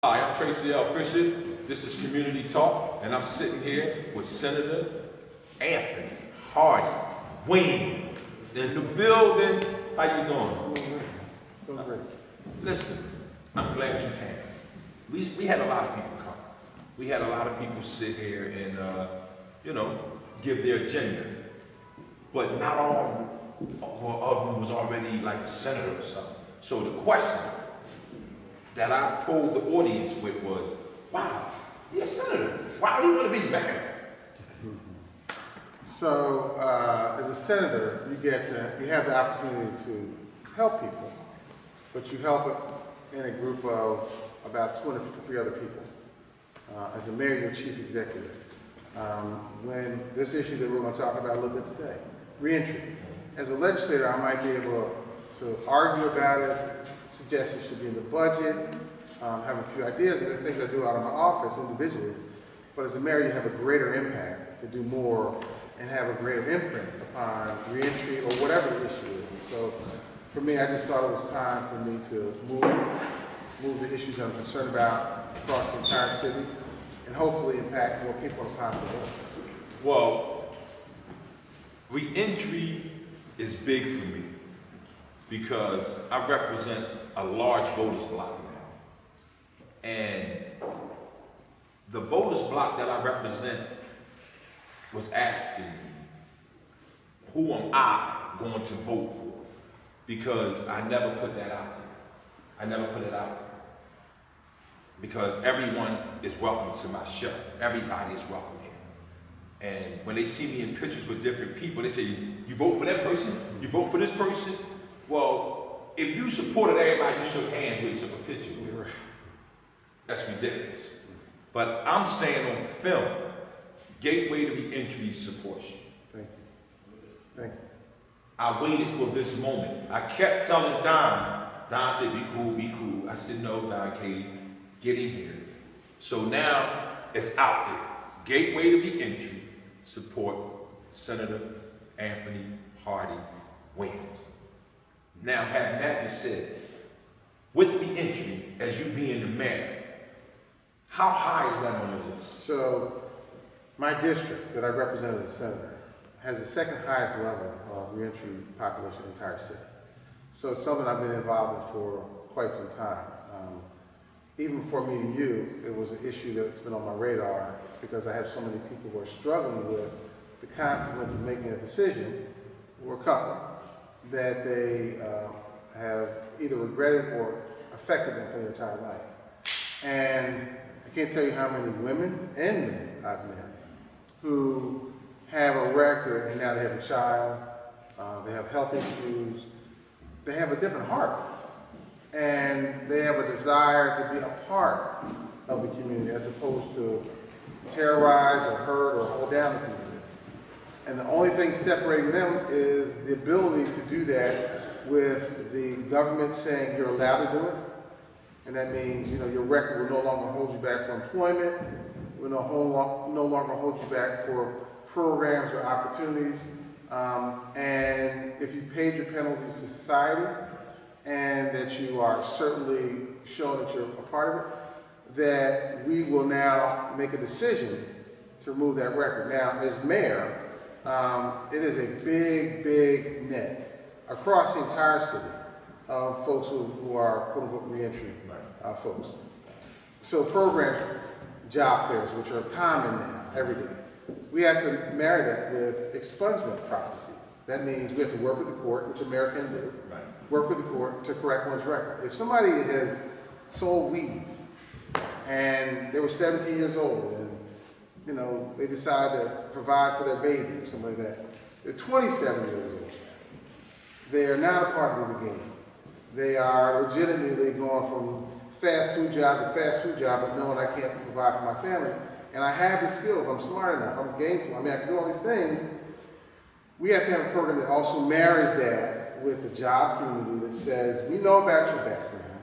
Hi, I'm Tracey Fisher. This is Community Talk, and I'm sitting here with Senator Anthony Hardy Wayne in the building. How you doing? Doing great. Listen, I'm glad you came. We had a lot of people come. We had a lot of people sit here and, give their agenda. But not all of them was already like a senator or something. So the question that I pulled the audience with was, wow, you're a senator. Why do you want to be mayor? So, as a senator, you have the opportunity to help people, but you help it in a group of about 253 other people. As a mayor, you're chief executive. When this issue that we're going to talk about a little bit today, reentry. As a legislator, I might be able to argue about it, suggest it should be in the budget, have a few ideas, and there's things I do out of my office individually. But as a mayor, you have a greater impact to do more and have a greater imprint upon reentry or whatever the issue is. And so for me, I just thought it was time for me to move the issues I'm concerned about across the entire city and hopefully impact more people in a positive way. Well, reentry is big for me because I represent a large voters block now. And the voters block that I represent was asking me, who am I going to vote for? Because I never put that out there. I never put it out there. Because everyone is welcome to my show. Everybody is welcome here. And when they see me in pictures with different people, they say, you vote for that person? You vote for this person? Well, if you supported everybody you shook hands with, took a picture with, that's ridiculous. But I'm saying on film, Gateway to Reentry supports you. Thank you. Thank you. I waited for this moment. I kept telling Don. Don said, be cool, be cool. I said, no, Don K, get in here. So now it's out there. Gateway to Reentry support Senator Anthony Hardy Williams. Now, having that been said, with reentry, as you being the mayor, how high is that on your list? So, my district that I represent as a senator has the second highest level of reentry population in the entire city. So it's something I've been involved in for quite some time. Even before meeting you, it was an issue that's been on my radar because I have so many people who are struggling with the consequence of making a decision, or a couple, that they have either regretted or affected them for their entire life. And I can't tell you how many women and men I've met who have a record and now they have a child, they have health issues, they have a different heart, and they have a desire to be a part of the community as opposed to terrorize or hurt or hold down the community. And the only thing separating them is the ability to do that with the government saying you're allowed to do it. And that means, your record will no longer hold you back for employment, will no longer hold you back for programs or opportunities. And if you paid your penalties to society and that you are certainly showing that you're a part of it, that we will now make a decision to remove that record. Now, as mayor, it is a big, big net across the entire city of folks who are quote-unquote reentry folks. So programs, job fairs, which are common now, every day, we have to marry that with expungement processes. That means we have to work with the court, which a mayor can do, work with the court to correct one's record. If somebody has sold weed and they were 17 years old and they decide to provide for their baby or something like that. They're 27 years old. They are not a part of the game. They are legitimately going from fast food job to fast food job, but knowing I can't provide for my family. And I have the skills, I'm smart enough, I'm gainful, I can do all these things. We have to have a program that also marries that with the job community that says, we know about your background,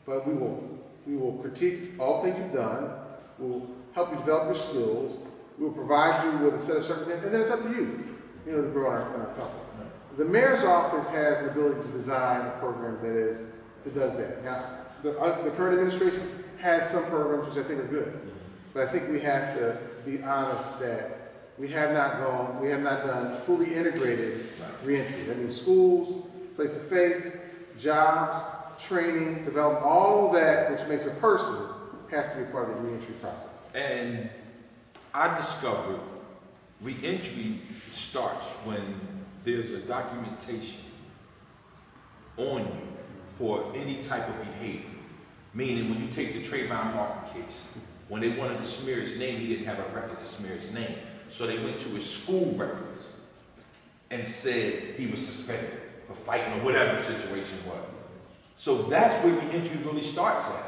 but we will critique all things you've done, we'll help you develop your skills, we'll provide you with a set of circumstances, and then it's up to you, to grow in our company. The mayor's office has the ability to design a program that does that. Now, the current administration has some programs which I think are good. But I think we have to be honest that we have not done fully integrated reentry. That means schools, place of faith, jobs, training, development, all of that which makes a person has to be part of the reentry process. And I discovered reentry starts when there's a documentation on you for any type of behavior. Meaning when you take the Trayvon Martin case, when they wanted to smear his name, he didn't have a record to smear his name. So they went to his school records and said he was suspended for fighting or whatever the situation was. So that's where reentry really starts at.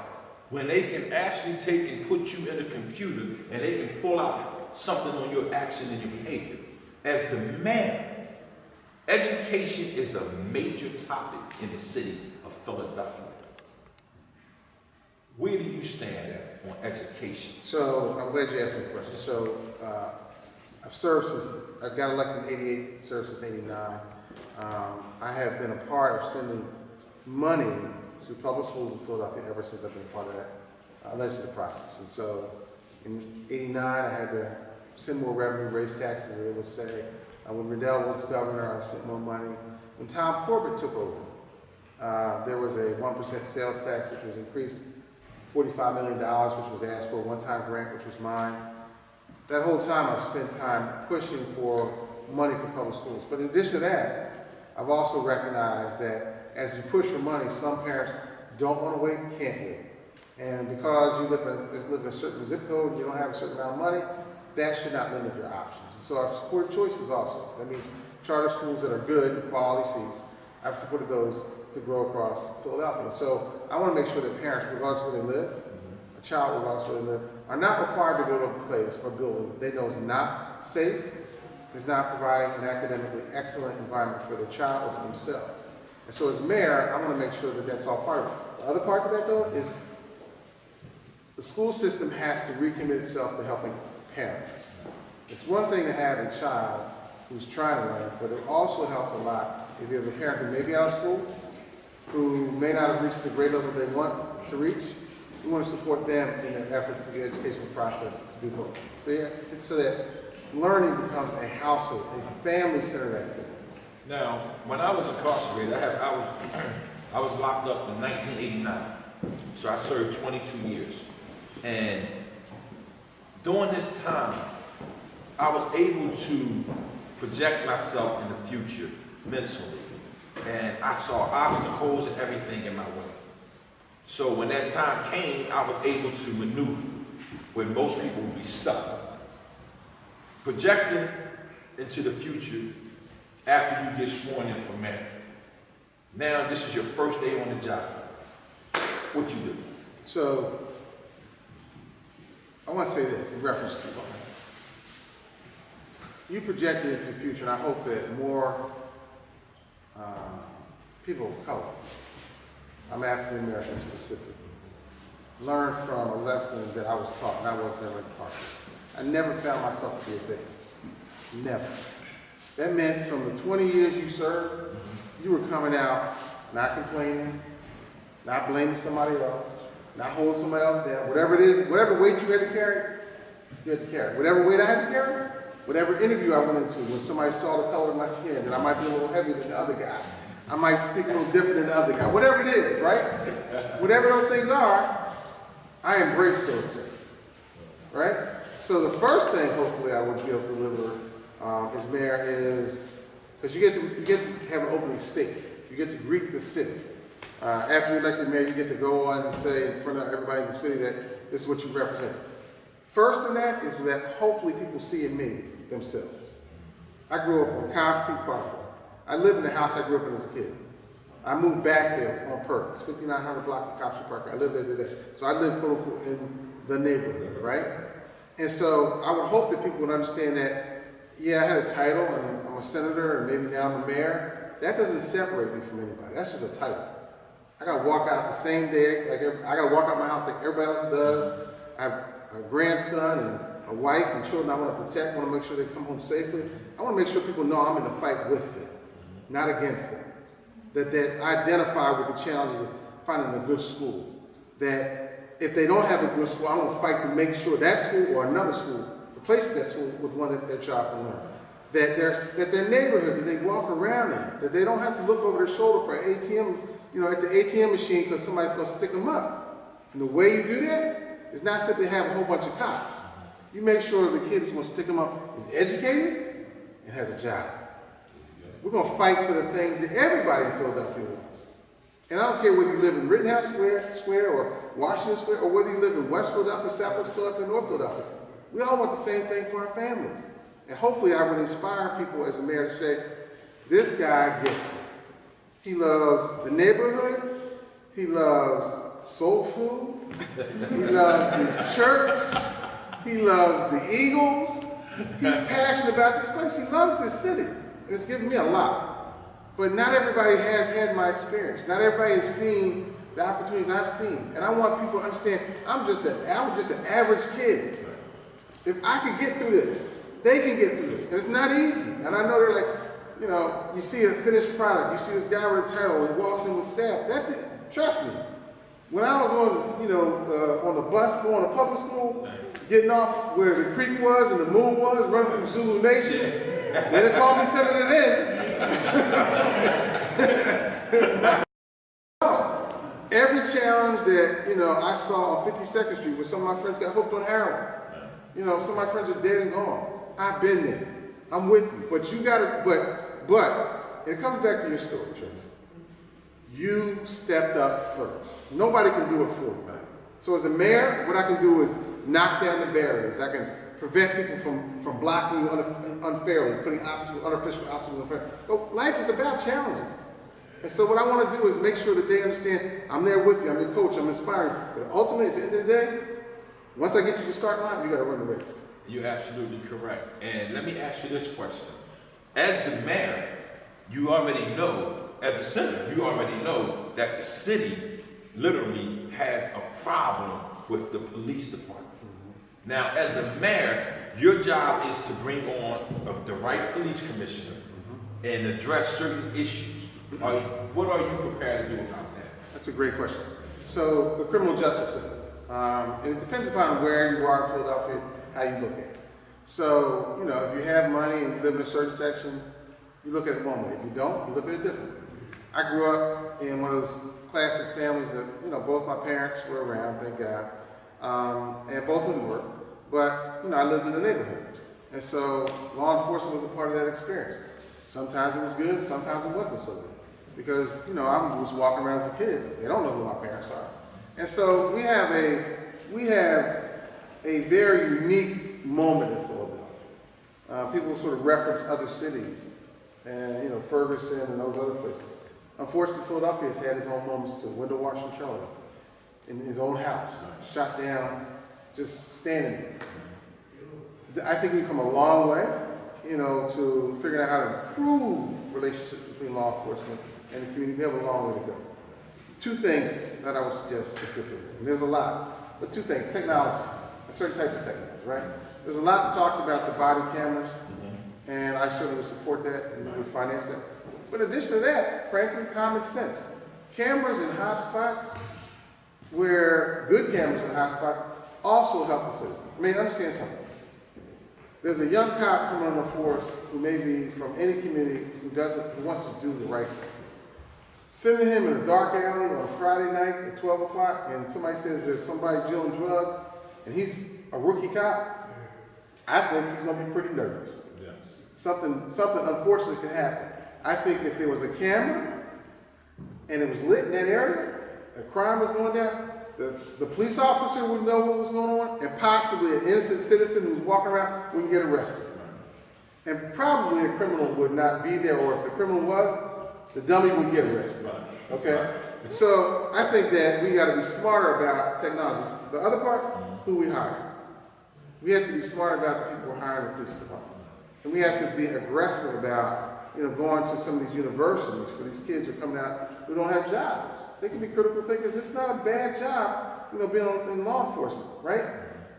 When they can actually take and put you in a computer and they can pull out something on your action and your behavior. As the man, education is a major topic in the city of Philadelphia. Where do you stand at on education? So I'm glad you asked me a question. So I've got elected in '88, served since '89. I have been a part of sending money to public schools in Philadelphia ever since I've been a part of that legislative process. And so in '89, I had to send more revenue, raise taxes, as they would say. When Riddell was governor, I sent more money. When Tom Corbett took over, there was a 1% sales tax, which was increased $45 million, which was asked for, a one-time grant, which was mine. That whole time, I've spent time pushing for money for public schools. But in addition to that, I've also recognized that as you push for money, some parents don't want to wait, can't wait. And because you live in a certain zip code and you don't have a certain amount of money, that should not limit your options. And so I've supported choices also. That means charter schools that are good, quality seats. I've supported those to grow across Philadelphia. And so I want to make sure that parents, regardless of where they live, a child regardless of where they live, are not required to go to a place or building that they know is not safe, is not providing an academically excellent environment for their child or for themselves. And so as mayor, I want to make sure that that's all part of it. The other part of that, though, is the school system has to recommit itself to helping parents. It's one thing to have a child who's trying to learn, but it also helps a lot if you have a parent who may be out of school, who may not have reached the grade level they want to reach. We want to support them in their efforts for the educational process to do both. So, yeah, so that learning becomes a household, a family-centered activity. Now, when I was incarcerated, I was locked up in 1989. So I served 22 years. And during this time, I was able to project myself in the future mentally. And I saw obstacles and everything in my way. So when that time came, I was able to maneuver where most people would be stuck. Projecting into the future after you get sworn in for mayor. Now this is your first day on the job. What you do? So I want to say this in reference to you projected into the future, and I hope that more people of color, I'm African American specifically, learn from a lesson that I was taught, and I was never incarcerated. I never found myself to be a victim. Never. That meant from the 20 years you served, you were coming out not complaining, not blaming somebody else, not holding somebody else down. Whatever it is, whatever weight you had to carry, you had to carry. Whatever weight I had to carry, whatever interview I went into, when somebody saw the color of my skin, that I might be a little heavier than the other guy, I might speak a little different than the other guy. Whatever it is, right? Whatever those things are, I embrace those things, right? So the first thing, hopefully, I would be able to deliver as mayor is, because you get to have an opening statement. You get to greet the city. After you're elected mayor, you get to go on and say in front of everybody in the city that this is what you represent. First in that is that hopefully people see in me themselves. I grew up on Cobb Street Parkway. I lived in the house I grew up in as a kid. I moved back there on purpose, 5900 block of Cobb Street Parkway. I lived there today. So I lived, quote unquote, in the neighborhood, right? And so I would hope that people would understand that, yeah, I had a title and I'm a senator and maybe now I'm a mayor. That doesn't separate me from anybody. That's just a title. I got to walk out the same day. I got to walk out my house like everybody else does. I have a grandson and a wife and children I want to protect. I want to make sure they come home safely. I want to make sure people know I'm in the fight with them, not against them. That I identify with the challenges of finding a good school. That if they don't have a good school, I'm gonna fight to make sure that school or another school replaces that school with one that their child can learn. That their neighborhood, that they walk around in, that they don't have to look over their shoulder for an ATM, at the ATM machine because somebody's gonna stick them up. And the way you do that is not simply have a whole bunch of cops. You make sure the kid who's gonna stick them up is educated and has a job. We're gonna fight for the things that everybody in Philadelphia wants. And I don't care whether you live in Rittenhouse Square or Washington Square, or whether you live in West Philadelphia, Southwest Philadelphia, North Philadelphia. We all want the same thing for our families. And hopefully I would inspire people as a mayor to say, this guy gets it. He loves the neighborhood. He loves soul food. He loves his church. He loves the Eagles. He's passionate about this place. He loves this city. And it's given me a lot. But not everybody has had my experience. Not everybody has seen the opportunities I've seen. And I want people to understand, I was just an average kid. If I could get through this, they can get through this. And it's not easy. And I know they're like, you see a finished product, you see this guy with a title, he walks in with staff. Trust me, when I was on the bus going to public school, getting off where the creek was and the moon was, running through Zulu Nation, they didn't call me Senator then. Every challenge that, I saw on 52nd Street where some of my friends got hooked on heroin. Some of my friends are dead and gone. I've been there. I'm with you. But you gotta, but it comes back to your story, Tracey. You stepped up first. Nobody can do it for you. So as a mayor, what I can do is knock down the barriers. I can prevent people from blocking you unfairly, putting artificial obstacles unfairly. But life is about challenges. And so what I want to do is make sure that they understand I'm there with you, I'm your coach, I'm inspiring. But ultimately, at the end of the day, once I get you to the start line, you got to run the race. You're absolutely correct. And let me ask you this question. As the mayor, you already know, as a senator, you already know that the city literally has a problem with the police department. Mm-hmm. Now, as a mayor, your job is to bring on the right police commissioner and address certain issues. What are you prepared to do about that? That's a great question. So, the criminal justice system. And it depends upon where you are in Philadelphia, how you look at it. So, if you have money and you live in a certain section, you look at it one way. If you don't, you look at it differently. I grew up in one of those classic families that, both my parents were around, thank God, and both of them were. But, I lived in the neighborhood. And so law enforcement was a part of that experience. Sometimes it was good, sometimes it wasn't so good. Because, I was just walking around as a kid. They don't know who my parents are. And so we have a very unique moment in Philadelphia. People sort of reference other cities, and Ferguson and those other places. Unfortunately, Philadelphia has had its own moments too. Window washing Charlie in his own house, shot down, just standing there. I think we've come a long way, to figuring out how to improve relationships between law enforcement and the community. We have a long way to go. Two things that I would suggest specifically, and there's a lot, but two things: technology, and certain types of technology, right? There's a lot talked about the body cameras, and I certainly would support that and would finance that. But in addition to that, frankly, common sense. Cameras in hot spots, where good cameras in hot spots also help the citizens. Understand something. There's a young cop coming on the force who may be from any community who wants to do the right thing. Sending him in a dark alley on a Friday night at 12 o'clock and somebody says there's somebody dealing drugs and he's a rookie cop, I think he's going to be pretty nervous. Yes. Something unfortunate could happen. I think if there was a camera and it was lit in that area, a crime was going down, the police officer would know what was going on, and possibly an innocent citizen who's walking around wouldn't get arrested. And probably a criminal would not be there, or if the criminal was, the dummy would get arrested. Okay? So I think that we got to be smarter about technology. The other part, who we hire. We have to be smart about the people we're hiring in the police department. And we have to be aggressive about going to some of these universities for these kids who are coming out who don't have jobs. They can be critical thinkers. It's not a bad job, being in law enforcement, right?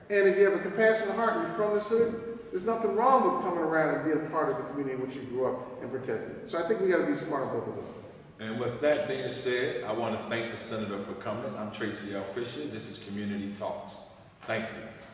And if you have a compassionate heart and you're from this hood, there's nothing wrong with coming around and being a part of the community in which you grew up and protecting it. So I think we got to be smart on both of those things. And with that being said, I want to thank the senator for coming. I'm Tracey L. Fisher. This is Community Talks. Thank you.